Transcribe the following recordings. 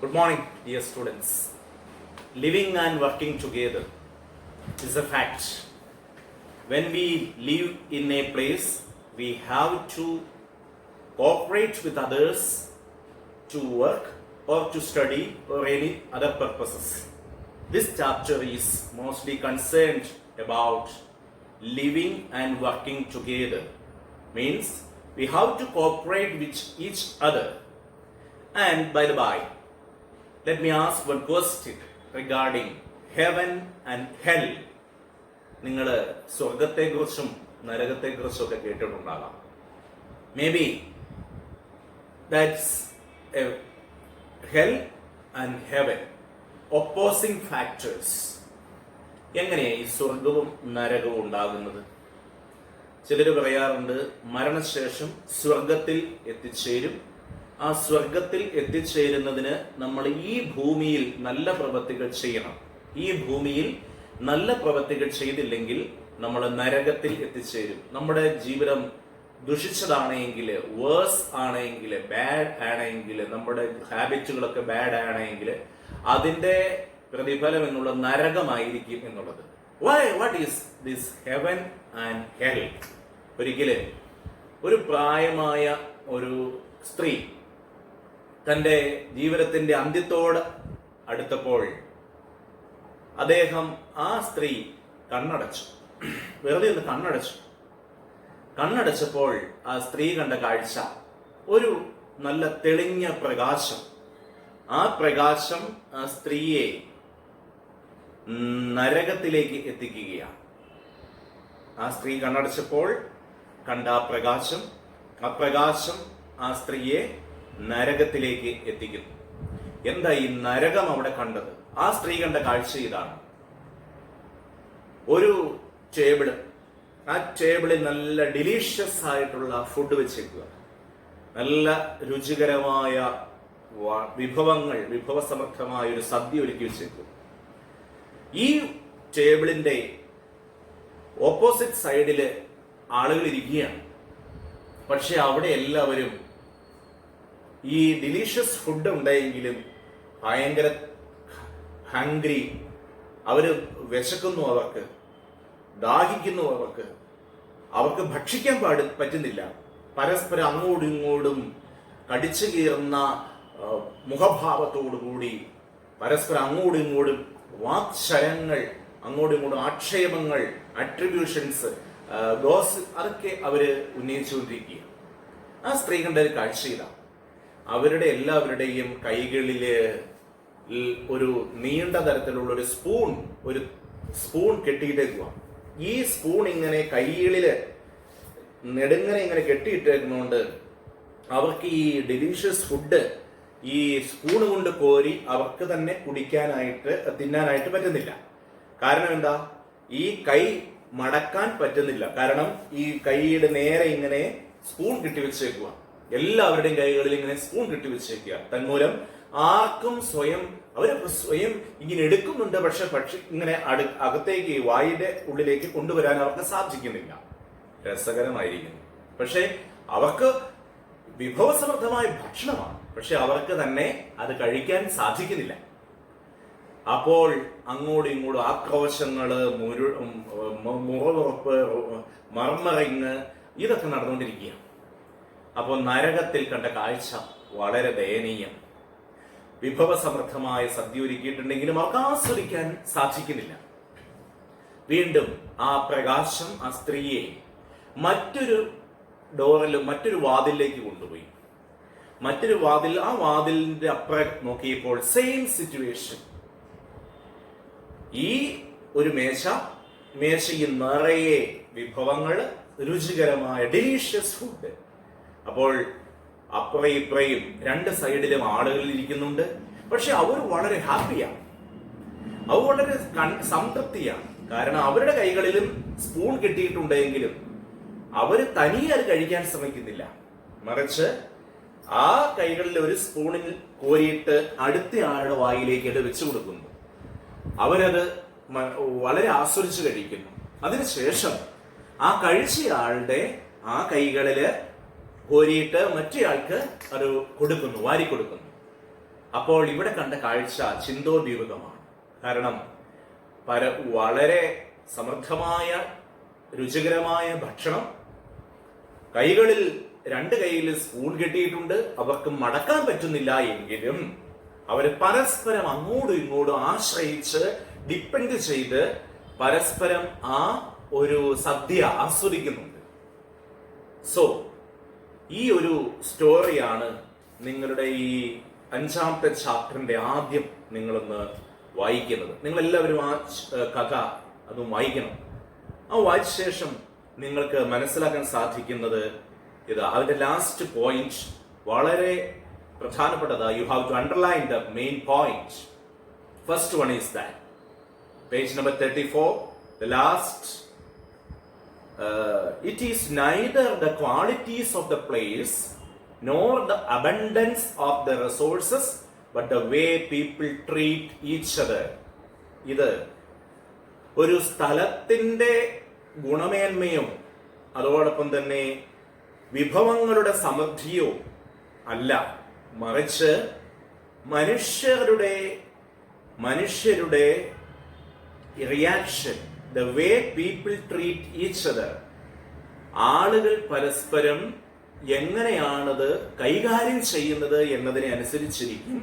Good morning, dear students. Living and working together is a fact. When we live in a place, we have to cooperate with others to work or to study or any other purposes. This chapter is mostly concerned about living and working together. Means we have to cooperate with each other. And by the by, let me ask one question regarding heaven and hell. നിങ്ങൾ സ്വർഗത്തെക്കുറിച്ചും നരകത്തെക്കുറിച്ചും ഒക്കെ കേട്ടിട്ടുണ്ടാകാം. Maybe that's hell and heaven opposing factors. എങ്ങനെയാണ് ഈ സ്വർഗവും നരകവും ഉണ്ടാകുന്നത്? ചിലർ പറയാറുണ്ട് മരണശേഷം സ്വർഗത്തിൽ എത്തിച്ചേരും. ആ സ്വർഗത്തിൽ എത്തിച്ചേരുന്നതിന് നമ്മൾ ഈ ഭൂമിയിൽ നല്ല പ്രവൃത്തികൾ ചെയ്യണം. ഈ ഭൂമിയിൽ നല്ല പ്രവൃത്തികൾ ചെയ്തില്ലെങ്കിൽ നമ്മൾ നരകത്തിൽ എത്തിച്ചേരും. നമ്മുടെ ജീവിതം ദുഷിച്ചതാണെങ്കിൽ, വേഴ്സ് ആണെങ്കിൽ, ബാഡ് ആണെങ്കിൽ, നമ്മുടെ ഹാബിറ്റുകളൊക്കെ ബാഡ് ആണെങ്കിൽ അതിന്റെ പ്രതിഫലം എന്നുള്ള നരകമായിരിക്കും എന്നുള്ളത്. What is this heaven and hell? ഒരിക്കല് ഒരു പ്രായമായ ഒരു സ്ത്രീ തൻ്റെ ജീവിതത്തിന്റെ അന്ത്യത്തോട് അടുത്തപ്പോൾ ആ സ്ത്രീ കണ്ണടച്ചു. വെറുതെ ഒന്ന് കണ്ണടച്ചപ്പോൾ ആ സ്ത്രീ കണ്ട കാഴ്ച ഒരു നല്ല തെളിഞ്ഞ പ്രകാശം. ആ പ്രകാശം ആ സ്ത്രീയെ നരകത്തിലേക്ക് എത്തിക്കുകയാണ്. ആ സ്ത്രീ കണ്ണടച്ചപ്പോൾ കണ്ട ആ പ്രകാശം ആ സ്ത്രീയെ നരകത്തിലേക്ക് എത്തിക്കുന്നു. എന്താ ഈ നരകം അവിടെ കണ്ടത്? ആ സ്ത്രീ കണ്ട കാഴ്ച ഇതാണ്. ഒരു ടേബിള്, ആ ടേബിളിൽ നല്ല ഡിലീഷ്യസ് ആയിട്ടുള്ള ഫുഡ് വെച്ചേക്കുക. നല്ല രുചികരമായ വിഭവസമൃദ്ധമായ ഒരു സദ്യ ഒരുക്കി വെച്ചേക്കുക. ഈ ടേബിളിന്റെ ഓപ്പോസിറ്റ് സൈഡില് ആളുകൾ ഇരിക്കുകയാണ്. പക്ഷെ അവിടെ എല്ലാവരും ഈ ഡിലീഷ്യസ് ഫുഡ് ഉണ്ടായെങ്കിലും ഭയങ്കര ഹംഗ്രി. അവര് വിശക്കുന്നു, അവർക്ക് ദാഹിക്കുന്നു, അവർക്ക് ഭക്ഷിക്കാൻ പറ്റുന്നില്ല. പരസ്പരം അങ്ങോട്ടും ഇങ്ങോട്ടും കടിച്ചു കീറുന്ന മുഖഭാവത്തോടുകൂടി പരസ്പരം അങ്ങോട്ടും ഇങ്ങോട്ടും വാക്ശരങ്ങൾ, അങ്ങോട്ടും ഇങ്ങോട്ടും ആക്ഷേപങ്ങൾ, അട്രിബ്യൂഷൻസ്, ഗോസ് അതൊക്കെ അവര് ഉന്നയിച്ചുകൊണ്ടിരിക്കുക. ആ സ്ത്രീ കണ്ട ഒരു കാഴ്ചയിലാണ്. അവരുടെ എല്ലാവരുടെയും കൈകളില് ഒരു നീണ്ട തരത്തിലുള്ള ഒരു സ്പൂൺ കെട്ടിയിട്ടേക്കുക. ഈ സ്പൂൺ ഇങ്ങനെ കൈകളില് നെടുങ്ങനെ ഇങ്ങനെ കെട്ടിയിട്ടേക്കുന്നതുകൊണ്ട് അവർക്ക് ഈ ഡെലീഷ്യസ് ഫുഡ് ഈ സ്പൂൺ കൊണ്ട് കോരി അവർക്ക് തന്നെ തിന്നാനായിട്ട് പറ്റുന്നില്ല. കാരണം എന്താ? ഈ കൈ മടക്കാൻ പറ്റുന്നില്ല. കാരണം ഈ കൈയുടെ നേരെ ഇങ്ങനെ സ്പൂൺ കെട്ടിവെച്ചേക്കുക. എല്ലാവരുടെയും കൈകളിൽ ഇങ്ങനെ സ്പൂൺ കെട്ടിവെച്ചേക്കുക. തന്മൂലം ആർക്കും അവര് സ്വയം ഇങ്ങനെ എടുക്കുന്നുണ്ട്, പക്ഷെ ഇങ്ങനെ അകത്തേക്ക് വായുടെ ഉള്ളിലേക്ക് കൊണ്ടുവരാൻ അവർക്ക് സാധിക്കുന്നില്ല. രസകരമായിരിക്കുന്നു. പക്ഷെ അവർക്ക് വിഭവസമൃദ്ധമായ ഭക്ഷണമാണ്, പക്ഷെ അവർക്ക് തന്നെ അത് കഴിക്കാൻ സാധിക്കുന്നില്ല. അപ്പോൾ അങ്ങോട്ടും ഇങ്ങോട്ടും ആക്രോശങ്ങള്, മുറവുറപ്പ്, മർമറിങ് ഇതൊക്കെ നടന്നുകൊണ്ടിരിക്കുകയാണ്. അപ്പോൾ നരകത്തിൽ കണ്ട കാഴ്ച വളരെ ദയനീയം. വിഭവസമൃദ്ധമായ സദ്യ ഒരുക്കിയിട്ടുണ്ടെങ്കിലും അവർക്ക് ആസ്വദിക്കാൻ സാധിക്കുന്നില്ല. വീണ്ടും ആ പ്രകാശം ആ സ്ത്രീയെ മറ്റൊരു വാതിലിലേക്ക് കൊണ്ടുപോയി. ആ വാതിലിന്റെ അപ്പുറം നോക്കിയപ്പോൾ സെയിം സിറ്റുവേഷൻ. ഈ ഒരു മേശയിൽ നിറയെ വിഭവങ്ങൾ, രുചികരമായ ഡിലീഷ്യസ് ഫുഡ്. അപ്പോൾ അപ്പുറയും ഇപ്പുറയും രണ്ട് സൈഡിലും ആളുകൾ ഇരിക്കുന്നുണ്ട്. പക്ഷെ അവർ വളരെ ഹാപ്പിയാണ്, അവർ വളരെ സംതൃപ്തിയാണ്. കാരണം അവരുടെ കൈകളിലും സ്പൂൺ കിട്ടിയിട്ടുണ്ടെങ്കിലും അവര് തനിയെ അത് കഴിക്കാൻ ശ്രമിക്കുന്നില്ല. മറിച്ച് ആ കൈകളിൽ ഒരു സ്പൂണിൽ കോരിയിട്ട് അടുത്ത ആളുടെ വായിലേക്ക് അത് വെച്ചു കൊടുക്കുന്നു. അവരത് വളരെ ആസ്വദിച്ച് കഴിക്കുന്നു. അതിനുശേഷം ആ കഴിച്ചയാളുടെ ആ കൈകളില് കോരിയിട്ട് മറ്റേയാൾക്ക് അത് വാരി കൊടുക്കുന്നു. അപ്പോൾ ഇവിടെ കണ്ട കാഴ്ച ചിന്തോദ്ദീപകമാണ്. കാരണം വളരെ സമൃദ്ധമായ രുചികരമായ ഭക്ഷണം, രണ്ട് കൈയിൽ സ്പൂൺ കെട്ടിയിട്ടുണ്ട്, അവർക്ക് മടക്കാൻ പറ്റുന്നില്ല എങ്കിലും അവർ പരസ്പരം അങ്ങോട്ടും ഇങ്ങോട്ടും ആശ്രയിച്ച് ഡിപ്പെൻഡ് ചെയ്ത് പരസ്പരം ആ ഒരു സദ്യ ആസ്വദിക്കുന്നുണ്ട്. സോ ഈ ഒരു സ്റ്റോറിയാണ് നിങ്ങളുടെ ഈ 5ാമത്തെ ചാപ്റ്ററിന്റെ ആദ്യം നിങ്ങളൊന്ന് വായിക്കുന്നത്. നിങ്ങൾ എല്ലാവരും ആ കഥ അത് വായിക്കണം. ആ വായിച്ച ശേഷം നിങ്ങൾക്ക് മനസ്സിലാക്കാൻ സാധിക്കുന്നത് ഇതാ, അതിന്റെ ലാസ്റ്റ് പോയിന്റ് വളരെ പ്രധാനപ്പെട്ടതാ. You have to underline the main point. First one is that page number 34, the last it is neither the qualities of the place nor the abundance of the resources but the way people treat each other. ഇത് ഒരു സ്ഥലത്തിന്റെ ഗുണമേന്മയോ അതോടൊപ്പം തന്നെ വിഭവങ്ങളുടെ സമൃദ്ധിയോ അല്ല, മറിച്ച് മനുഷ്യരുടെ reaction, the way people treat each other. ആളുകൾ പരസ്പരം എങ്ങനെയാണത് കൈകാര്യം ചെയ്യുന്നത് എന്നതിനെ അനുസരിച്ചിരിക്കും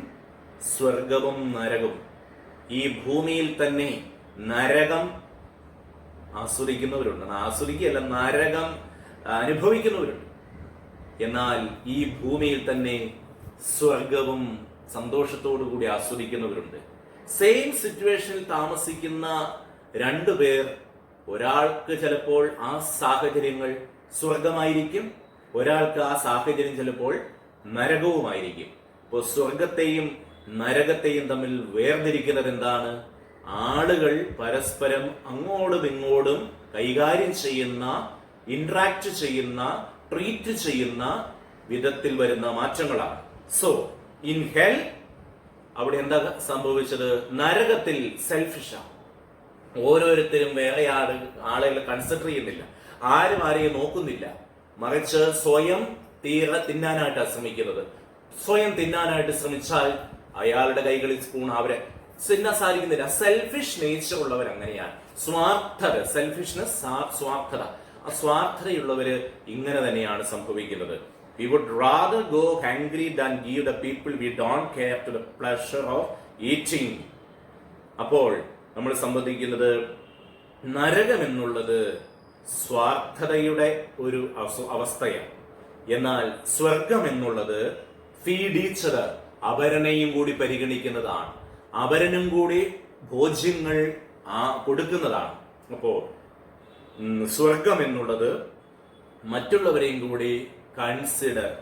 സ്വർഗവും നരകവും. ഈ ഭൂമിയിൽ തന്നെ നരകം ആസ്വദിക്കുകയല്ല, നരകം അനുഭവിക്കുന്നവരുണ്ട്. എന്നാൽ ഈ ഭൂമിയിൽ തന്നെ സ്വർഗവും സന്തോഷത്തോടു കൂടി ആസ്വദിക്കുന്നവരുണ്ട്. സെയിം സിറ്റുവേഷനിൽ താമസിക്കുന്ന 2 പേർ, ഒരാൾക്ക് ചിലപ്പോൾ ആ സാഹചര്യങ്ങൾ സ്വർഗമായിരിക്കും, ഒരാൾക്ക് ആ സാഹചര്യം ചിലപ്പോൾ നരകവുമായിരിക്കും. ഇപ്പോൾ സ്വർഗത്തെയും നരകത്തെയും തമ്മിൽ വേർതിരിക്കുന്നത് എന്താണ്? ആളുകൾ പരസ്പരം അങ്ങോട്ടും ഇങ്ങോട്ടും കൈകാര്യം ചെയ്യുന്ന, ഇന്ററാക്ട് ചെയ്യുന്ന, ട്രീറ്റ് ചെയ്യുന്ന വിധത്തിൽ വരുന്ന മാറ്റങ്ങളാണ്. സോ ഇൻ ഹെൽ അവിടെ എന്താ സംഭവിച്ചത്? നരകത്തിൽ സെൽഫിഷാണ്. ഓരോരുത്തരും വേറെ ആളുകളെ കൺസിഡർ ചെയ്യുന്നില്ല, ആരും ആരെയും നോക്കുന്നില്ല, മറിച്ച് സ്വയം തിന്നാനായിട്ടാണ് ശ്രമിക്കുന്നത്. സ്വയം തിന്നാനായിട്ട് ശ്രമിച്ചാൽ അയാളുടെ കൈകളിൽ സ്പൂൺ, അവരെ തിന്നാൻ സാധിക്കുന്നില്ല. സെൽഫിഷ് നേച്ചർ ഉള്ളവർ അങ്ങനെയാണ്. സെൽഫിഷ്നെസ്, സ്വാർത്ഥത, ആ സ്വാർത്ഥതയുള്ളവര് ഇങ്ങനെ തന്നെയാണ് സംഭവിക്കുന്നത്. We would rather go hungry than give the people we don't care to the pleasure of eating. അപ്പോൾ നമ്മൾ സംബന്ധിക്കുന്നത് നരകം എന്നുള്ളത് സ്വാർത്ഥതയുടെ ഒരു അവസ്ഥയാണ്. എന്നാൽ സ്വർഗം എന്നുള്ളത് ഫീഡ് ഈച്ച് അതർ, അവരനെയും കൂടി പരിഗണിക്കുന്നതാണ്, അവരനും കൂടി ഭോജ്യങ്ങൾ കൊടുക്കുന്നതാണ്. അപ്പോ സ്വർഗം എന്നുള്ളത് മറ്റുള്ളവരെയും കൂടി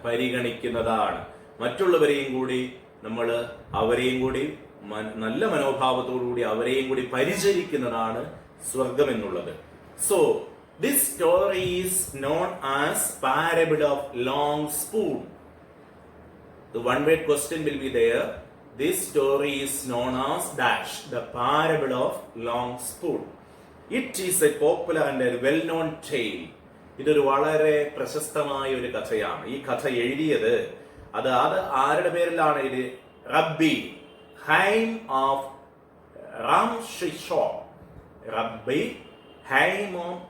പരിഗണിക്കുന്നതാണ്. മറ്റുള്ളവരെയും കൂടി അവരെയും കൂടി നല്ല മനോഭാവത്തോടു കൂടി അവരെയും കൂടി പരിചരിക്കുന്നതാണ് സ്വർഗം എന്നുള്ളത്. So this story is known as parable of long spoon. The one-word question will be there. This story is known as dash, the parable of long spoon. It is a popular and a well-known tale. ഇതൊരു വളരെ പ്രശസ്തമായ ഒരു കഥയാണ്. ഈ കഥ എഴുതിയത് അത് ആരുടെ പേരിലാണ്? ഇത് റബ്ബി ഹൈം ഓഫ് റാംഷിഷോക്, റബ്ബി ഹൈം ഓഫ്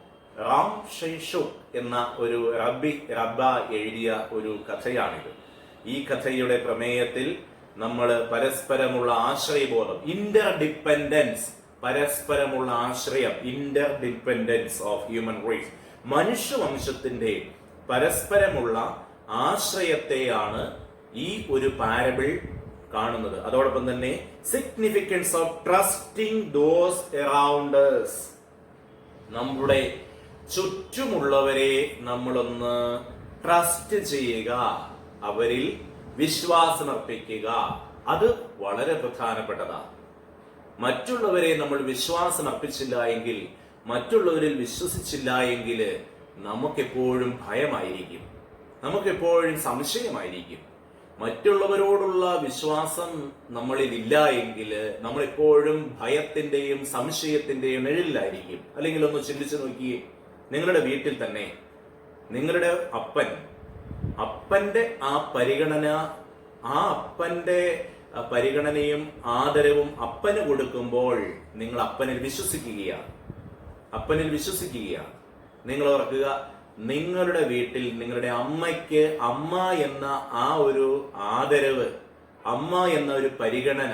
റാംഷിഷോക് എന്ന ഒരു റബ്ബ എഴുതിയ ഒരു കഥയാണിത്. ഈ കഥയുടെ പ്രമേയത്തിൽ നമ്മൾ പരസ്പരമുള്ള ആശ്രയബോധം, ഇന്റർഡിപ്പെൻഡൻസ്, പരസ്പരമുള്ള ആശ്രയം, ഇന്റർഡിപ്പെൻഡൻസ് ഓഫ് ഹ്യൂമൻ റേസ്, മനുഷ്യവംശത്തിന്റെ പരസ്പരമുള്ള ആശ്രയത്തെയാണ് ഈ ഒരു പാരബിൾ കാണുന്നത്. അതോടൊപ്പം തന്നെ significance of trusting those around us, നമ്മുടെ ചുറ്റുമുള്ളവരെ നമ്മളൊന്ന് ട്രസ്റ്റ് ചെയ്യുക, അവരിൽ വിശ്വാസമർപ്പിക്കുക. അത് വളരെ പ്രധാനപ്പെട്ടതാണ്. മറ്റുള്ളവരെ നമ്മൾ വിശ്വാസം അർപ്പിച്ചില്ല എങ്കിൽ, മറ്റുള്ളവരിൽ വിശ്വസിച്ചില്ല എങ്കിൽ നമുക്കെപ്പോഴും ഭയമായിരിക്കും, നമുക്കെപ്പോഴും സംശയമായിരിക്കും. മറ്റുള്ളവരോടുള്ള വിശ്വാസം നമ്മളിൽ ഇല്ല എങ്കിൽ നമ്മളെപ്പോഴും ഭയത്തിന്റെയും സംശയത്തിന്റെയും നിഴലിലായിരിക്കും. അല്ലെങ്കിൽ ഒന്ന് ചിന്തിച്ചു നോക്കിയേ, നിങ്ങളുടെ വീട്ടിൽ തന്നെ നിങ്ങളുടെ അപ്പന്റെ ആ പരിഗണന, ആ അപ്പന്റെ പരിഗണനയും ആദരവും അപ്പന് കൊടുക്കുമ്പോൾ നിങ്ങൾ അപ്പനിൽ വിശ്വസിക്കുകയാണ്. നിങ്ങൾ ഓർക്കുക, നിങ്ങളുടെ വീട്ടിൽ നിങ്ങളുടെ അമ്മയ്ക്ക് അമ്മ എന്ന ആ ഒരു ആദരവ്, അമ്മ എന്ന ഒരു പരിഗണന,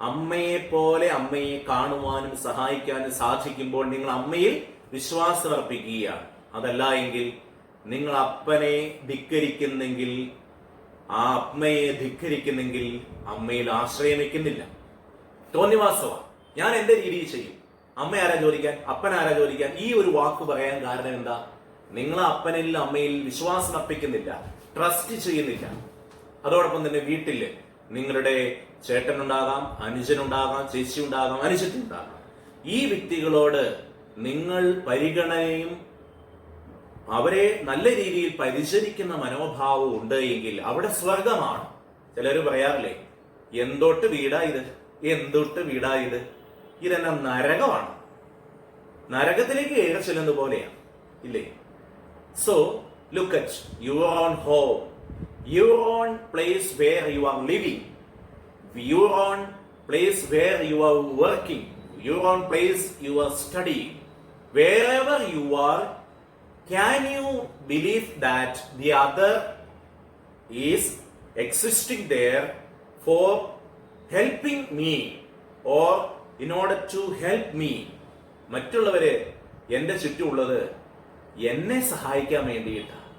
അമ്മയെ പോലെ അമ്മയെ കാണുവാനും സഹായിക്കാനും സാധിക്കുമ്പോൾ നിങ്ങൾ അമ്മയിൽ വിശ്വാസം അർപ്പിക്കുകയാണ്. അതല്ല എങ്കിൽ നിങ്ങൾ അപ്പനെ ധിക്കരിക്കുന്നെങ്കിൽ, ആ അമ്മയെ ധിക്കരിക്കുന്നെങ്കിൽ അമ്മയിൽ ആശ്രയം വെക്കുന്നില്ല. തോന്നിവാസമാണ്. ഞാൻ എന്റെ രീതിയിൽ ചെയ്യും, അമ്മ ആരാ ചോദിക്കാൻ, അപ്പൻ ആരാ ചോദിക്കാൻ. ഈ ഒരു വാക്ക് പറയാൻ കാരണം എന്താ? നിങ്ങൾ അപ്പനിൽ അമ്മയിൽ വിശ്വാസം അർപ്പിക്കുന്നില്ല, ട്രസ്റ്റ് ചെയ്യുന്നില്ല. അതോടൊപ്പം തന്നെ വീട്ടില് നിങ്ങളുടെ ചേട്ടനുണ്ടാകാം, അനുജനുണ്ടാകാം, ചേച്ചി ഉണ്ടാകാം, അനുജത്തിനുണ്ടാകാം. ഈ വ്യക്തികളോട് നിങ്ങൾ പരിഗണനയും അവരെ നല്ല രീതിയിൽ പരിചരിക്കുന്ന മനോഭാവം ഉണ്ട് എങ്കിൽ അവിടെ സ്വർഗമാണ്. ചിലര് പറയാറില്ലേ, എന്തൊട്ട് വീടാ ഇത്, ഇതെന്നാ നരകമാണ്, നരകത്തിലേക്ക് കയറി ചെല്ലുന്ന പോലെയാണ്, ഇല്ലേ? So look at your own home, your own place where you are living, your own place where you are working, your own place you are studying, wherever you are, can you believe that the other is existing there for helping me or in order to help me? മറ്റുള്ളവര് എന്റെ ചുറ്റുമുള്ളത് എന്നെ സഹായിക്കാൻ വേണ്ടിയിട്ടാണ്.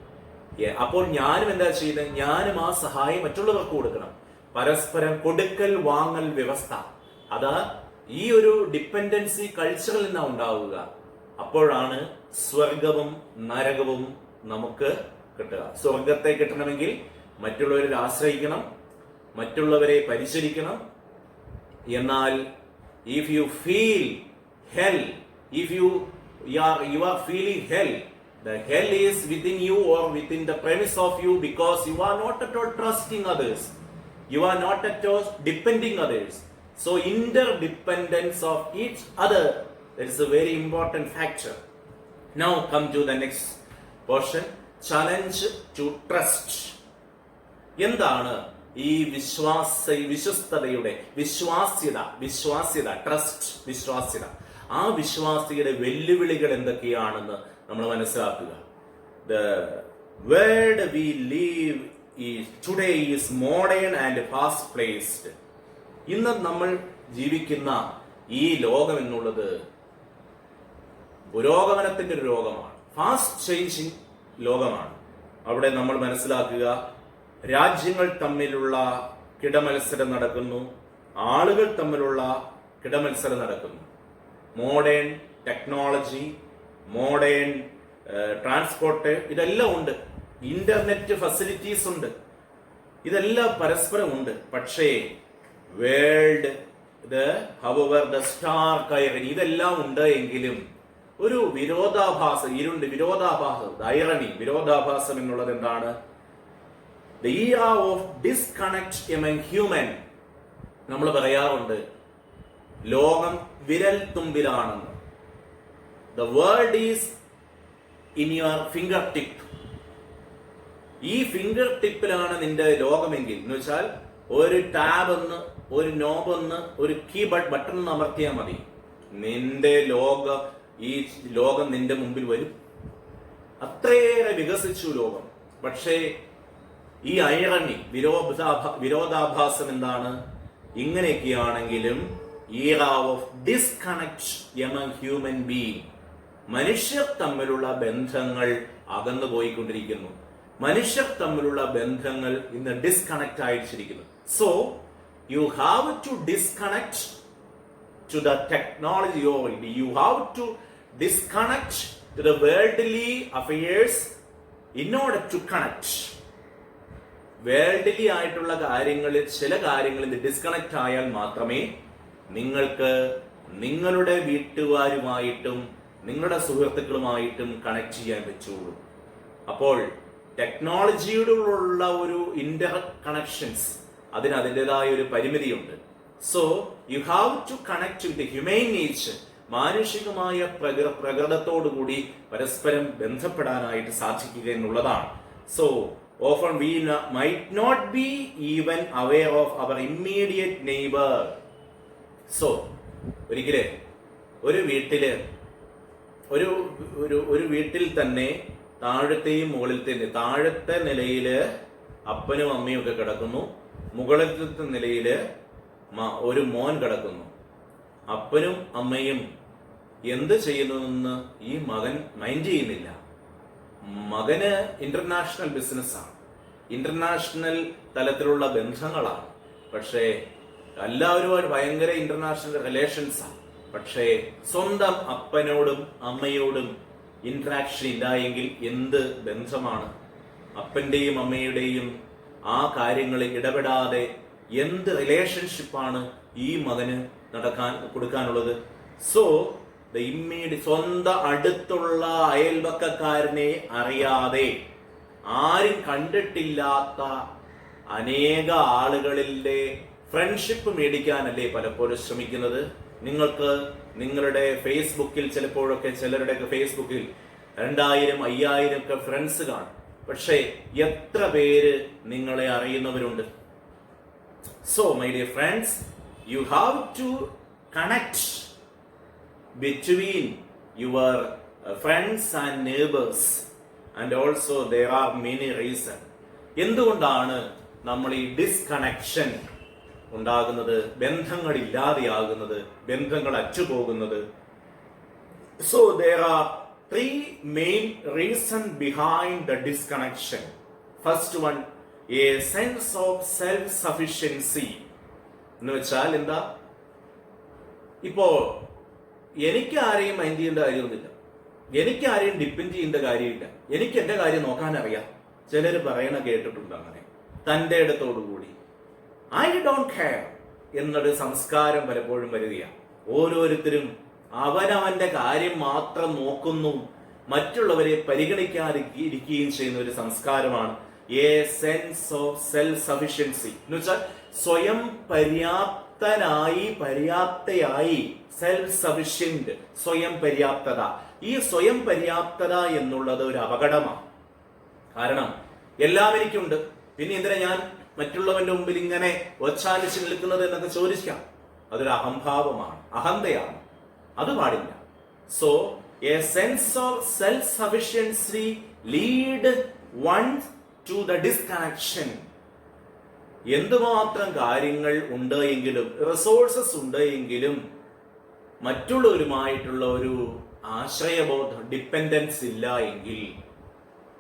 അപ്പോൾ ഞാനും എന്താ ചെയ്യുന്നത്? ഞാനും ആ സഹായം മറ്റുള്ളവർക്ക് കൊടുക്കണം. പരസ്പരം കൊടുക്കൽ വാങ്ങൽ വ്യവസ്ഥ, അത് ഈ ഒരു ഡിപ്പെൻഡൻസി കൾച്ചറിൽ നിന്നാണ് ഉണ്ടാവുക. അപ്പോഴാണ് സ്വർഗവും നരകവും നമുക്ക് കിട്ടുക. സ്വർഗത്തെ കിട്ടണമെങ്കിൽ മറ്റുള്ളവരിൽ ആശ്രയിക്കണം, മറ്റുള്ളവരെ പരിചരിക്കണം. എന്നാൽ if you feel hell, if you are feeling hell, the hell is within you or within the premise of you, because you are not at all trusting others, you are not at all depending others. So interdependence of each other, that is a very important factor. Now come to the next portion, challenge to trust. എന്താണ് ഈ വിശ്വസ്തതയുടെ വിശ്വാസ്യത, trust, വിശ്വാസ്യത? ആ വിശ്വാസ്യതയുടെ വെല്ലുവിളികൾ എന്തൊക്കെയാണെന്ന് നമ്മൾ മനസ്സിലാക്കുക. The world we live today is modern and fast paced. ഇന്ന് നമ്മൾ ജീവിക്കുന്ന ഈ ലോകം എന്നുള്ളത് പുരോഗമനത്തിന്റെ ഒരു ലോകമാണ്, ഫാസ്റ്റ് ചേഞ്ചിങ് ലോകമാണ്. അവിടെ നമ്മൾ മനസ്സിലാക്കുക, രാജ്യങ്ങൾ തമ്മിലുള്ള കിടമത്സരം നടക്കുന്നു, ആളുകൾ തമ്മിലുള്ള കിടമത്സരം നടക്കുന്നു. മോഡേൺ ടെക്നോളജി, മോഡേൺ ട്രാൻസ്പോർട്ട്, ഇതെല്ലാം ഉണ്ട്. ഇന്റർനെറ്റ് ഫെസിലിറ്റീസ് ഉണ്ട്, ഇതെല്ലാം പരസ്പരം ഉണ്ട്. പക്ഷേ വേൾഡ് ദ സ്റ്റാർ കയറി ഇതെല്ലാം ഉണ്ട് എങ്കിലും ഒരു വിരോധാഭാസം, വിരോധാഭാസം എന്നുള്ളത് എന്താണ്? The era of disconnect among human. നമ്മൾ പറയാറുണ്ട് ലോകം വിരൽ തുമ്പിലാണെന്ന്. The world is in your fingertip. ഈ ഫിംഗർ ടിപ്പിലാണ് നിന്റെ ലോകമെങ്കിൽ, എന്ന് വെച്ചാൽ ഒരു ടാബ് ഒന്ന്, ഒരു നോബ് ഒന്ന്, ഒരു കീബോർഡ് ബട്ടൺ ഒന്ന് അമർത്തിയാൽ മതി, നിന്റെ ഈ ലോകം നിന്റെ മുമ്പിൽ വരും. അത്രയേറെ വികസിച്ചു ലോകം. പക്ഷേ ഈ ഐറണി, വിരോധാഭാസം എന്താണ്? ഇങ്ങനെയൊക്കെയാണെങ്കിലും era of disconnect among human being, മനുഷ്യർ തമ്മിലുള്ള ബന്ധങ്ങൾ അകന്നു പോയിക്കൊണ്ടിരിക്കുന്നു. മനുഷ്യർ തമ്മിലുള്ള ബന്ധങ്ങൾ ഇന്ന് ഡിസ്കണക്ട് ആയിരിച്ചിരിക്കുന്നു. So you have to disconnect to the technology world, you have to disconnect to the worldly affairs in order to connect. Worldly ആയിട്ടുള്ള കാര്യങ്ങളിൽ ചില കാര്യങ്ങളിൽ ഡിസ്കണക്ട് ആയാൽ മാത്രമേ നിങ്ങൾക്ക് നിങ്ങളുടെ വീട്ടുകാരുമായിട്ടും നിങ്ങളുടെ സുഹൃത്തുക്കളുമായിട്ടും കണക്ട് ചെയ്യാൻ പറ്റുള്ളൂ. അപ്പോൾ ടെക്നോളജിയോടുള്ള ഒരു ഇന്റർ കണക്ഷൻസ് അതിന് അതിൻ്റെതായ ഒരു പരിമിതിയുണ്ട്. So you have to connect with human nature, മാനുഷികമായ പ്രകൃതത്തോടുകൂടി പരസ്പരം ബന്ധപ്പെടാനായിട്ട് സാധിക്കുക എന്നുള്ളതാണ്. So often we might not be even aware of our immediate neighbor. So ഒരിക്കലേ ഒരു വീട്ടിൽ തന്നെ താഴത്തെയും മുകളിലത്തെ താഴത്തെ നിലയില് അപ്പനും അമ്മയും ഒക്കെ കിടക്കുന്നു, മുകളിലത്തെ നിലയില് ഒരു മോൻ കിടക്കുന്നു. അപ്പനും അമ്മയും എന്ത് ചെയ്യുന്നുവെന്ന് ഈ മകൻ മൈൻഡ് ചെയ്യുന്നില്ല. മകന് ഇന്റർനാഷണൽ ബിസിനസ്സാണ്, ഇന്റർനാഷണൽ തലത്തിലുള്ള ബന്ധങ്ങളാണ്. പക്ഷേ എല്ലാവരുമായിട്ട് ഭയങ്കര ഇന്റർനാഷണൽ റിലേഷൻസാണ്. പക്ഷേ സ്വന്തം അപ്പനോടും അമ്മയോടും ഇന്ററാക്ഷൻ ഇല്ലായെങ്കിൽ എന്ത് ബന്ധമാണ്? അപ്പന്റെയും അമ്മയുടെയും ആ കാര്യങ്ങളിൽ ഇടപെടാതെ എന്ത് റിലേഷൻഷിപ്പാണ് ഈ മകന് കൊടുക്കാനുള്ളത്? സോ സ്വന്തം അടുത്തുള്ള അയൽപക്കക്കാരനെ അറിയാതെ, ആരും കണ്ടിട്ടില്ലാത്ത അനേക ആളുകളിലെ ഫ്രണ്ട്ഷിപ്പ് മേടിക്കാനല്ലേ പലപ്പോഴും ശ്രമിക്കുന്നത്. നിങ്ങൾക്ക് നിങ്ങളുടെ ഫേസ്ബുക്കിൽ ചിലപ്പോഴൊക്കെ ചിലരുടെയൊക്കെ ഫേസ്ബുക്കിൽ 2000, 5000 ഒക്കെ ഫ്രണ്ട്സ് കാണും. പക്ഷേ എത്ര പേര് നിങ്ങളെ അറിയുന്നവരുണ്ട്? So my dear friends, you have to connect between your friends and neighbors, and also there are many reasons. എന്തുകൊണ്ടാണ് നമ്മൾ ഈ ഡിസ്കണക്ഷൻ ഉണ്ടാകുന്നത്, ബന്ധങ്ങൾ ഇല്ലാതെയാകുന്നത്, ബന്ധങ്ങൾ അറ്റുപോകുന്നത്? So there are 3 main reasons behind the disconnection. First one, a sense of self-sufficiency. എന്ന് വെച്ചാൽ എന്താ? ഇപ്പോ എനിക്ക് ആരെയും മൈൻഡ് ചെയ്യേണ്ട കാര്യമൊന്നുമില്ല, എനിക്ക് ആരെയും ഡിപ്പെൻഡ് ചെയ്യേണ്ട കാര്യമില്ല, എനിക്ക് എന്റെ കാര്യം നോക്കാൻ അറിയാം. ചിലർ പറയണ കേട്ടിട്ടുണ്ട് അങ്ങനെ, തന്റെ ഇടത്തോടുകൂടി ഐ ഡോണ്ട് കെയർ എന്നൊരു സംസ്കാരം പലപ്പോഴും വരികയാണ്. ഓരോരുത്തരും അവനവന്റെ കാര്യം മാത്രം നോക്കുന്നു, മറ്റുള്ളവരെ പരിഗണിക്കാതിരിക്കുകയും ചെയ്യുന്ന ഒരു സംസ്കാരമാണ് A sense of self sufficiency. എന്ന് വെച്ചാൽ സ്വയം പര്യാപ്തയായി സെൽഫ് സഫിഷ്യന്റ്, സ്വയം പര്യാപ്തത. ഈ സ്വയം പര്യാപ്തത എന്നുള്ളത് ഒരു അപകടമാണ്. കാരണം എല്ലാം എനിക്കുണ്ട്, പിന്നെ എന്തിനാ ഞാൻ മറ്റുള്ളവന്റെ മുമ്പിൽ ഇങ്ങനെ ഒച്ചാലിച്ച് നിൽക്കുന്നത് എന്നൊക്കെ ചോദിക്കാം. അതൊരു അഹംഭാവമാണ്, അഹന്തയാണ്, അത് പാടില്ല. So A sense of self sufficiency lead one two the disconnection. എന്തുമാത്രം കാര്യങ്ങൾ ഉണ്ട് എങ്കിലും, റിസോഴ്സസ് ഉണ്ട് എങ്കിലും, മറ്റുള്ളവരുമായിട്ടുള്ള ഒരു ആശ്രയബോധം, ഡിപ്പെൻഡൻസ് ഇല്ല എങ്കിൽ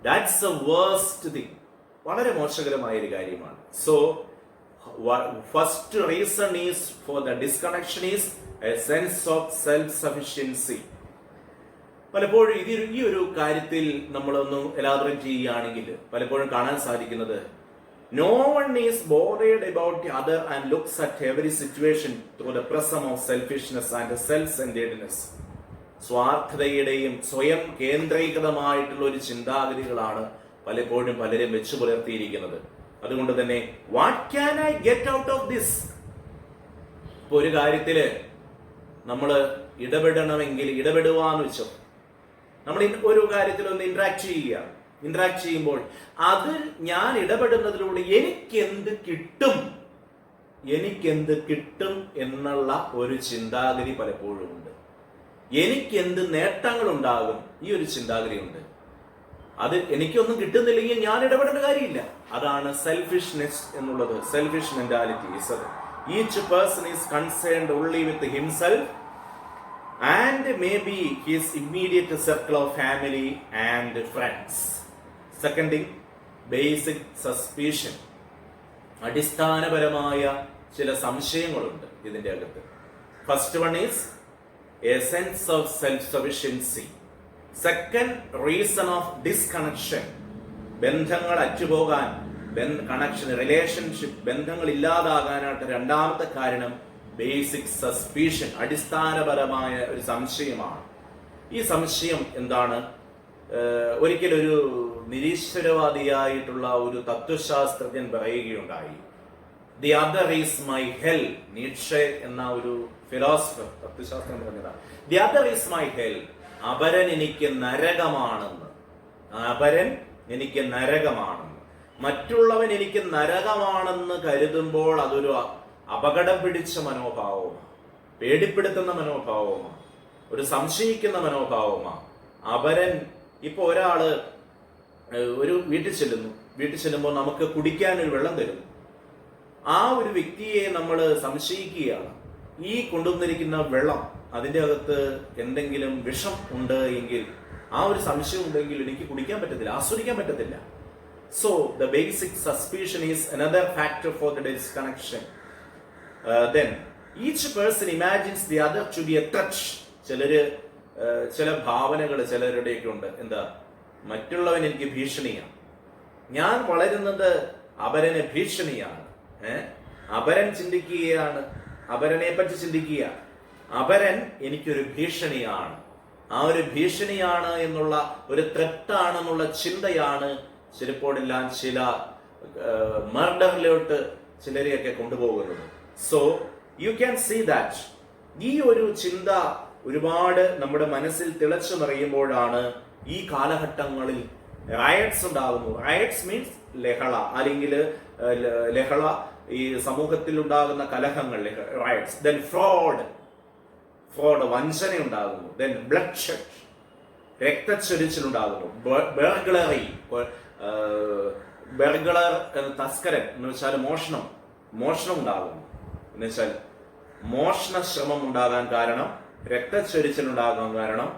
ദാറ്റ്സ് എ വേഴ്സ്റ്റ് തിങ്. വളരെ മോശകരമായ ഒരു കാര്യമാണ്. So first reason is four the disconnection is A sense of self sufficiency. പലപ്പോഴും ഈ ഒരു കാര്യത്തിൽ നമ്മളൊന്ന് എലാബറേറ്റ് ചെയ്യുകയാണെങ്കിൽ പലപ്പോഴും കാണാൻ സാധിക്കുന്നത്, no one is bothered about the other and looks at every situation through the prism of selfishness and self-centeredness. സ്വാർത്ഥതയുടെയും സ്വയം കേന്ദ്രീകൃതമായിട്ടുള്ള ഒരു ചിന്താഗതികളാണ് പലപ്പോഴും പലരും വെച്ചു പുലർത്തിയിരിക്കുന്നത്. അതുകൊണ്ട് തന്നെ what can I get out of this? ഇപ്പൊ ഒരു കാര്യത്തില് നമ്മൾ ഇടപെടണമെങ്കിൽ ഇടപെടുവാന്ന് വെച്ചോ, നമ്മൾ ഒരു കാര്യത്തിൽ ഒന്ന് ഇന്ററാക്ട് ചെയ്യുമ്പോൾ അത് ഞാൻ ഇടപെടുന്നതിലൂടെ എനിക്കെന്ത് കിട്ടും എന്നുള്ള ഒരു ചിന്താഗതി പലപ്പോഴും ഉണ്ട്. എനിക്കെന്ത് നേട്ടങ്ങൾ ഉണ്ടാകും, ഈ ഒരു ചിന്താഗതി ഉണ്ട്. അത് എനിക്കൊന്നും കിട്ടുന്നില്ലെങ്കിൽ ഞാൻ ഇടപെടേണ്ട കാര്യമില്ല. അതാണ് സെൽഫിഷ്നെസ് എന്നുള്ളത്, selfish mentality. Each person is concerned only with himself and maybe his immediate circle of family and friends. Second thing, basic suspicion. അടിസ്ഥാനപരമായ ചില സംശയങ്ങളുണ്ട് ഇതിന്റെ അകത്ത്. First one is A sense of self sufficiency. Second reason of disconnection. ബന്ധങ്ങൾ അറ്റുപോകാൻ, connection, relationship, ബന്ധങ്ങൾ ഇല്ലാതാകാനായിട്ട് രണ്ടാമത്തെ കാരണം basic suspicion, അടിസ്ഥാനപരമായ ഒരു സംശയമാണ്. ഈ സംശയം എന്താണ്? ഒരിക്കലൊരു നിരീശ്വരവാദിയായിട്ടുള്ള ഒരു തത്വശാസ്ത്രജ്ഞൻ പറയുകയുണ്ടായി, the other is my hell. Nietzsche എന്ന ഒരു ഫിലോസഫർ, തത്വശാസ്ത്രം പറഞ്ഞതാണ്, the other is my hell. അപരൻ എനിക്ക് നരകമാണെന്ന്. മറ്റുള്ളവൻ എനിക്ക് നരകമാണെന്ന് കരുതുമ്പോൾ അതൊരു അപകടം പിടിച്ച മനോഭാവമാണ്, പേടിപ്പെടുത്തുന്ന മനോഭാവമാണ്, ഒരു സംശയിക്കുന്ന മനോഭാവമാണ്. അപരൻ ഇപ്പൊ ഒരാള് ഒരു വീട്ടിൽ ചെല്ലുമ്പോൾ നമുക്ക് കുടിക്കാൻ ഒരു വെള്ളം തരുന്നു. ആ ഒരു വ്യക്തിയെ നമ്മൾ സംശയിക്കുകയാണ്. ഈ കൊണ്ടുവന്നിരിക്കുന്ന വെള്ളം അതിൻ്റെ അകത്ത് എന്തെങ്കിലും വിഷം ഉണ്ട് എങ്കിൽ, ആ ഒരു സംശയം ഉണ്ടെങ്കിൽ എനിക്ക് കുടിക്കാൻ പറ്റത്തില്ല, ആസ്വദിക്കാൻ പറ്റത്തില്ല. So the basic suspicion is another factor for the disconnection. Then each person imagines the other to be a threat. ചില ഭാവനകൾ ചിലരുടെയൊക്കെ ഉണ്ട്. എന്താ? മറ്റുള്ളവൻ എനിക്ക് ഭീഷണിയാണ്, ഞാൻ വളരുന്നത് അപരന് ഭീഷണിയാണ്. അപരൻ ചിന്തിക്കുകയാണ്, അപരനെ പറ്റി ചിന്തിക്കുക, അപരൻ എനിക്കൊരു ഭീഷണിയാണ്, ആ ഒരു ഭീഷണിയാണ് എന്നുള്ള ഒരു ത്രെട്ടാണെന്നുള്ള ചിന്തയാണ് ചിലപ്പോഴെല്ലാം ചില മർഡറിലോട്ട് ചിലരെയൊക്കെ കൊണ്ടുപോകുന്നത്. So you can see that ഈ ഒരു ചിന്ത ഒരുപാട് നമ്മുടെ മനസ്സിൽ തിളച്ചു നിറയുമ്പോഴാണ് ഈ കാലഘട്ടങ്ങളിൽ റയറ്റ്സ് ഉണ്ടാകുന്നു. റയറ്റ്സ് മീൻസ് ലഹള, അല്ലെങ്കിൽ ലഹള, ഈ സമൂഹത്തിൽ ഉണ്ടാകുന്ന കലഹങ്ങൾ, റയറ്റ്സ്. ദെൻ ഫ്രോഡ്, വഞ്ചന ഉണ്ടാകുന്നു. ദെൻ ബ്ലഡ് ഷെഡ്, രക്തച്ചൊരിച്ചിലുണ്ടാകുന്നു. ബർഗ്ലറി, ബർഗ്ലർ തസ്കരൻ എന്ന് വെച്ചാൽ മോഷണം ഉണ്ടാകുന്നു. എന്ന് വെച്ചാൽ മോഷണ ശ്രമം ഉണ്ടാകാൻ കാരണം, രക്തച്ചൊരിച്ചിൽ ഉണ്ടാകാൻ കാരണം,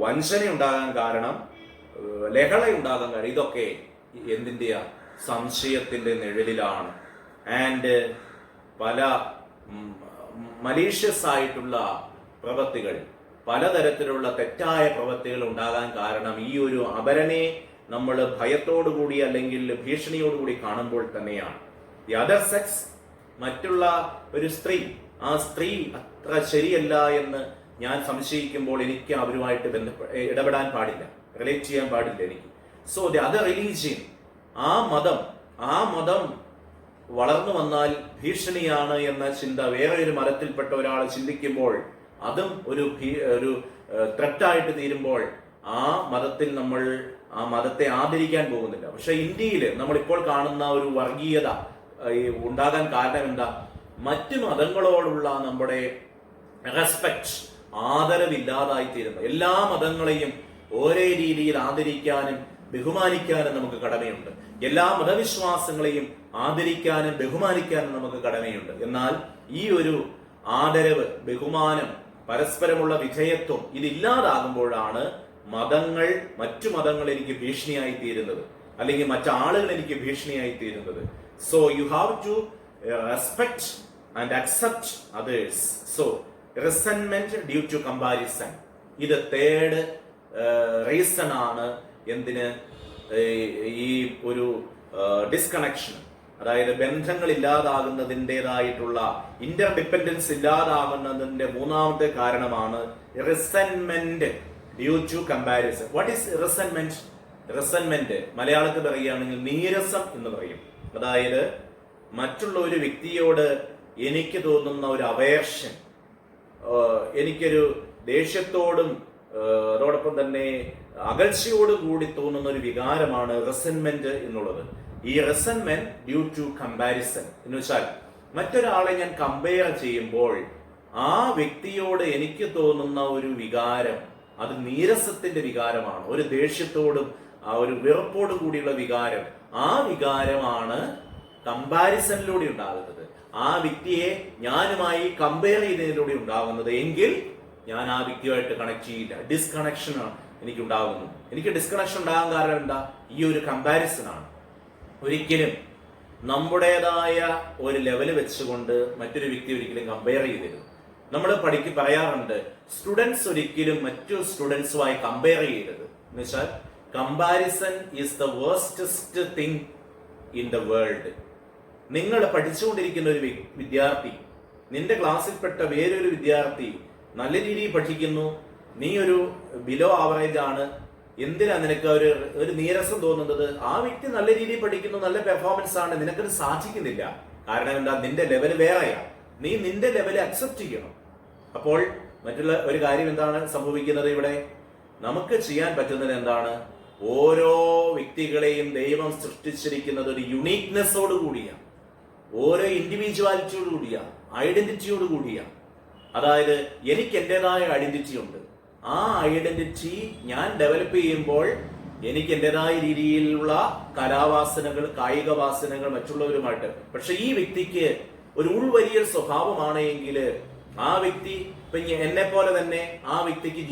വഞ്ചന ഉണ്ടാകാൻ കാരണം, ലഹള ഉണ്ടാകാൻ കാരണം, ഇതൊക്കെ എന്തിൻ്റെയാ? സംശയത്തിന്റെ നിഴലിലാണ്. ആൻഡ് പല മലീഷ്യസ് ആയിട്ടുള്ള പ്രവൃത്തികൾ, പലതരത്തിലുള്ള തെറ്റായ പ്രവൃത്തികൾ ഉണ്ടാകാൻ കാരണം ഈ ഒരു അപരനെ നമ്മൾ ഭയത്തോടുകൂടി അല്ലെങ്കിൽ ഭീഷണിയോടുകൂടി കാണുമ്പോൾ തന്നെയാണ്. ദി അതർ സെക്സ്, മറ്റുള്ള ഒരു സ്ത്രീ, ആ സ്ത്രീ അത്ര ശരിയല്ല എന്ന് ഞാൻ സംശയിക്കുമ്പോൾ എനിക്ക് അവരുമായിട്ട് ഇടപെടാൻ പാടില്ല, റിലേറ്റ് ചെയ്യാൻ പാടില്ല എനിക്ക്. സോ ദി അതർ റിലീജിയൻ, ആ മതം വളർന്നു വന്നാൽ ഭീഷണിയാണ് എന്ന ചിന്ത വേറെ ഒരു മതത്തിൽപ്പെട്ട ഒരാൾ ചിന്തിക്കുമ്പോൾ അതും ഒരു ത്രെട്ടായിട്ട് തീരുമ്പോൾ ആ മതത്തിൽ നമ്മൾ ആ മതത്തെ ആദരിക്കാൻ പോകുന്നില്ല. പക്ഷെ ഇന്ത്യയിൽ നമ്മളിപ്പോൾ കാണുന്ന ഒരു വർഗീയത ഉണ്ടാകാൻ കാരണം എന്താ? മറ്റു മതങ്ങളോടുള്ള നമ്മുടെ റെസ്പെക്ട്, ആദരവില്ലാതായിത്തീരുന്നു. എല്ലാ മതങ്ങളെയും ഒരേ രീതിയിൽ ആദരിക്കാനും ബഹുമാനിക്കാനും നമുക്ക് കടമയുണ്ട്. എല്ലാ മതവിശ്വാസങ്ങളെയും ആദരിക്കാനും ബഹുമാനിക്കാനും നമുക്ക് കടമയുണ്ട്. എന്നാൽ ഈ ഒരു ആദരവ്, ബഹുമാനം, പരസ്പരമുള്ള വിധേയത്വം ഇതില്ലാതാകുമ്പോഴാണ് മറ്റു മതങ്ങൾ എനിക്ക് ഭീഷണിയായി തീരുന്നത്, അല്ലെങ്കിൽ മറ്റാളുകൾ എനിക്ക് ഭീഷണിയായി തീരുന്നത്. So you have to respect and accept others. So resentment due to comparison, ഇത് തേർഡ് റീസൺ ആണ് എന്തിന് ഈ ഒരു ഡിസ്കണക്ഷൻ, അതായത് ബന്ധങ്ങൾ ഇല്ലാതാകുന്നതിൻ്റെതായിട്ടുള്ള ഇന്റർഡിപെൻഡൻസ് ഇല്ലാതാകുന്നതിന്റെ മൂന്നാമത്തെ കാരണമാണ് resentment due to comparison. What is resentment? Resentment മലയാളത്തിൽ പറയുകയാണെങ്കിൽ നീരസം എന്ന് പറയും. അതായത് മറ്റുള്ള ഒരു വ്യക്തിയോട് എനിക്ക് തോന്നുന്ന ഒരു അവേർഷൻ, എനിക്കൊരു ദേഷ്യത്തോടും അതോടൊപ്പം തന്നെ അകൽച്ചയോടും കൂടി തോന്നുന്ന ഒരു വികാരമാണ് റിസെന്റ്മെന്റ് എന്നുള്ളത്. ഈ റിസെന്റ്മെന്റ് ഡ്യൂ ടു കമ്പാരിസൺ എന്ന് വെച്ചാൽ മറ്റൊരാളെ ഞാൻ കമ്പയർ ചെയ്യുമ്പോൾ ആ വ്യക്തിയോട് എനിക്ക് തോന്നുന്ന ഒരു വികാരം അത് നീരസത്തിന്റെ വികാരമാണ്, ഒരു ദേഷ്യത്തോടും ആ ഒരു വെറുപ്പോടും കൂടിയുള്ള വികാരം. ആ വികാരമാണ് കമ്പാരിസണിലൂടെ ഉണ്ടാകുന്നത്. ആ വ്യക്തിയെ ഞാനുമായി കമ്പയർ ചെയ്തതിലൂടെ ഉണ്ടാകുന്നത് എങ്കിൽ ഞാൻ ആ വ്യക്തിയുമായിട്ട് കണക്ട് ചെയ്യില്ല. ഡിസ്കണക്ഷൻ ആണ് എനിക്ക് ഉണ്ടാകുന്നു. എനിക്ക് ഡിസ്കണക്ഷൻ ഉണ്ടാകാൻ കാരണം എന്താ? ഈ ഒരു കമ്പാരിസൺ ആണ്. ഒരിക്കലും നമ്മുടേതായ ഒരു ലെവല് വെച്ചുകൊണ്ട് മറ്റൊരു വ്യക്തി ഒരിക്കലും കമ്പയർ ചെയ്തരുത്. നമ്മൾ പറയാറുണ്ട്, സ്റ്റുഡൻസ് ഒരിക്കലും മറ്റു സ്റ്റുഡൻസുമായി കമ്പയർ ചെയ്യരുത്. എന്ന് വെച്ചാൽ comparison is the worstest thing in the world. നിങ്ങൾ പഠിച്ചുകൊണ്ടിരിക്കുന്ന ഒരു വിദ്യാർത്ഥി, നിന്റെ ക്ലാസ്സിൽപ്പെട്ട വേറൊരു വിദ്യാർത്ഥി നല്ല രീതിയിൽ പഠിക്കുന്നു, നീ ഒരു ബിലോ ആവറേജ് ആണ്, എന്തിനാ നിനക്ക് ഒരു നീരസം തോന്നുന്നത്? ആ വ്യക്തി നല്ല രീതിയിൽ പഠിക്കുന്നു, നല്ല പെർഫോമൻസ് ആണ്, നിനക്കത് സാധിക്കുന്നില്ല. കാരണം എന്താ? നിന്റെ ലെവൽ വേറെയാ. നീ നിന്റെ ലെവല് അക്സെപ്റ്റ് ചെയ്യണം. അപ്പോൾ മറ്റുള്ള ഒരു കാര്യം എന്താണ് സംഭവിക്കുന്നത്? ഇവിടെ നമുക്ക് ചെയ്യാൻ പറ്റുന്നത് എന്താണ്? ഓരോ വ്യക്തികളെയും ദൈവം സൃഷ്ടിച്ചിരിക്കുന്നത് ഒരു യുണീക്നെസ്സോട് കൂടിയാണ്, ഓരോ ഇൻഡിവിജ്വാലിറ്റിയോട് കൂടിയാണ്, ഐഡന്റിറ്റിയോട് കൂടിയാണ്. അതായത് എനിക്ക് എന്റേതായ ഐഡന്റിറ്റി ഉണ്ട്. ആ ഐഡന്റിറ്റി ഞാൻ ഡെവലപ്പ് ചെയ്യുമ്പോൾ എനിക്ക് എന്റേതായ രീതിയിലുള്ള കലാവാസനകൾ, കായിക വാസനകൾ മറ്റുള്ളവരുമായിട്ട്. പക്ഷെ ഈ വ്യക്തിക്ക് ഒരു ഉൾവലിയ സ്വഭാവമാണ് എങ്കിൽ ആ വ്യക്തി ഇപ്പൊ എന്നെ പോലെ തന്നെ ആ വ്യക്തിക്ക്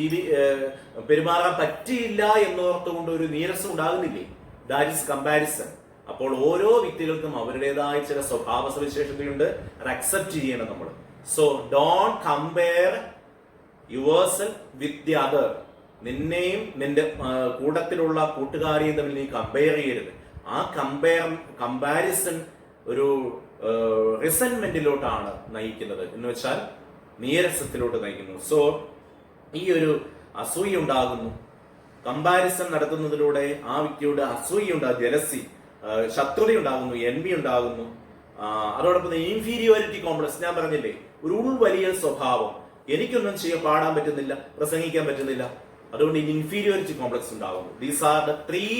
പെരുമാറാൻ പറ്റിയില്ല എന്നോർത്തുകൊണ്ട് ഒരു നീരസം ഉണ്ടാകുന്നില്ലേ? That is comparison. അപ്പോൾ ഓരോ വ്യക്തികൾക്കും അവരുടേതായ ചില സ്വഭാവ സവിശേഷതയുണ്ട്, അത് അക്സെപ്റ്റ് ചെയ്യണം നമ്മൾ. So don't compare yourself with the other. നിന്നെയും നിന്റെ കൂട്ടത്തിലുള്ള കൂട്ടുകാരെയും തമ്മിൽ നീ കമ്പയർ ചെയ്യരുത്. ആ കമ്പാരിസൺ ഒരു റിസെന്റ്മെന്റിലോട്ടാണ് നയിക്കുന്നത്, എന്ന് വെച്ചാൽ നീരസത്തിലോട്ട് നയിക്കുന്നു. സോ ഈ ഒരു അസൂയ ഉണ്ടാകുന്നു. കമ്പാരിസൺ നടത്തുന്നതിലൂടെ ആ വ്യക്തിയുടെ അസൂയ ഉണ്ടാകും, ജലസി, ശത്രുത ഉണ്ടാകുന്നു, എൻവി ഉണ്ടാകുന്നു. അതോടൊപ്പം ഇൻഫീരിയോറിറ്റി കോംപ്ലക്സ്, ഞാൻ പറഞ്ഞില്ലേ, ഒരു ഉൾവലിയ സ്വഭാവം. എനിക്കൊന്നും പാടാൻ പറ്റുന്നില്ല, പ്രസംഗിക്കാൻ പറ്റുന്നില്ല, അതുകൊണ്ട് ഇൻഫീരിയോറിറ്റി കോംപ്ലക്സ് ഉണ്ടാകുന്നു. These are the 3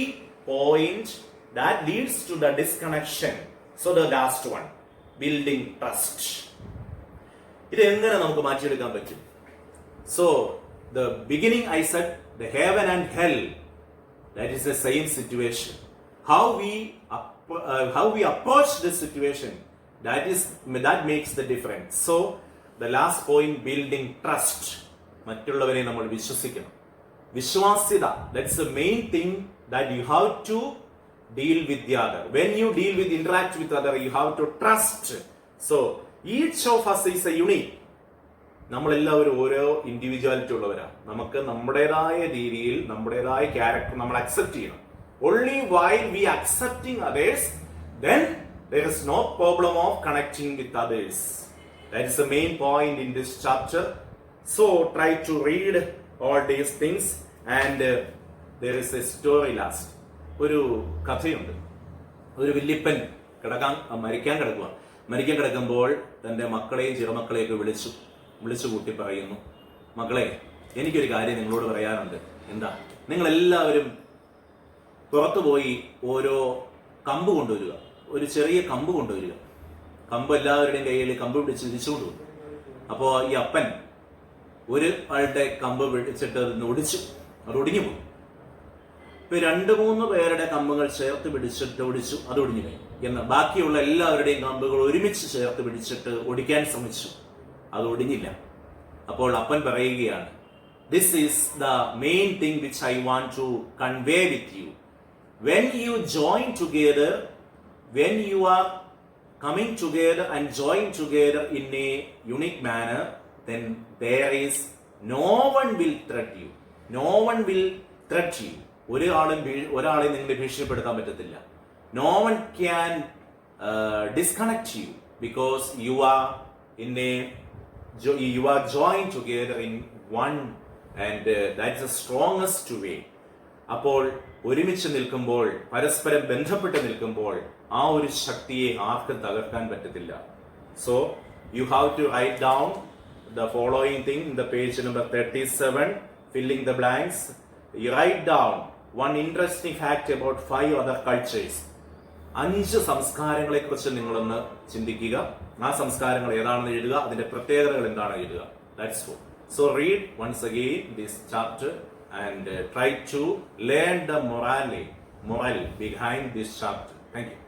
points that leads to the disconnection. So the last one, building trust. ഇത് എങ്ങനെ നമുക്ക് മാറ്റിയെടുക്കാൻ പറ്റും? So the beginning I said, the heaven and hell, that is the same situation. How we approach this situation, that makes the difference. So the last point, building trust. മറ്റുള്ളവരെ നമ്മൾ വിശ്വസിക്കണം. വിശ്വാസ്യത, that's the main thing that you have to deal with the other. When you interact with other, you have to trust. So each of us is a unique. നമ്മളെല്ലാവരും ഓരോ individuality ഉള്ളവരാണ്. നമുക്ക് നമ്മുടേതായ രീതിയിൽ നമ്മുടേതായ ക്യാരക്ടർ നമ്മൾ അക്സെപ്റ്റ് ചെയ്യണം. Only while we accepting others, then there is no problem of connecting with others. That is the main point in this chapter. So try to read all these things. And there is a story last. ഒരു കഥയുണ്ട്. ഒരു വല്യപ്പൻ മരിക്കാൻ കിടക്കുമ്പോൾ തന്റെ മക്കളെയും ചെറുമക്കളെയൊക്കെ വിളിച്ചു കൂട്ടി പറയുന്നു, മക്കളെ, എനിക്കൊരു കാര്യം നിങ്ങളോട് പറയാനുണ്ട്. എന്താ? നിങ്ങളെല്ലാവരും പുറത്തു പോയി ഓരോ കമ്പ് കൊണ്ടുവരിക, ഒരു ചെറിയ കമ്പ് കൊണ്ടുവരിക. കമ്പ് എല്ലാവരുടെയും കയ്യിൽ കമ്പ് പിടിച്ച് തിരിച്ചുകൊണ്ടു. അപ്പോൾ ഈ അപ്പൻ ഒരു ആളുടെ കമ്പ് പിടിച്ചിട്ട് അത് ഒടിഞ്ഞു പോയി. ഇപ്പൊ 2-3 പേരുടെ കമ്പുകൾ ചേർത്ത് പിടിച്ചിട്ട് ഒടിച്ചു, അത് ഒടിഞ്ഞു പോയി. എന്നാൽ ബാക്കിയുള്ള എല്ലാവരുടെയും കമ്പുകൾ ഒരുമിച്ച് ചേർത്ത് പിടിച്ചിട്ട് ഒടിക്കാൻ ശ്രമിച്ചു, അത് ഒടിഞ്ഞില്ല. അപ്പോൾ അപ്പൻ പറയുകയാണ്, this is the main thing which I want to convey with you. When you join together, when you are coming together and join together in a unique manner, then there is no one will threat you. No one will threat you. ഒരാളെ നിങ്ങളെ ഭീഷണിപ്പെടുത്താൻ പറ്റത്തില്ല. No one can disconnect you because you are joined together in one, and that's the strongest way. അപ്പോൾ ഒരുമിച്ച് നിൽക്കുമ്പോൾ, പരസ്പരം ബന്ധപ്പെട്ട് നിൽക്കുമ്പോൾ ആ ഒരു ശക്തിയെ ആർക്കും തകർക്കാൻ പറ്റത്തില്ല. So you have to write down the following thing in the page number 37, filling the blanks. You write down one interesting fact about 5 other cultures. 5 സംസ്കാരങ്ങളെ കുറിച്ച് നിങ്ങളൊന്ന് ചിന്തിക്കുക. ആ സംസ്കാരങ്ങൾ ഏതാണെന്ന് എഴുതുക, അതിന്റെ പ്രത്യേകതകൾ എന്താണെന്ന് എഴുതുക. That's all. So read once again this chapter and try to learn the moral behind this chapter. Thank you.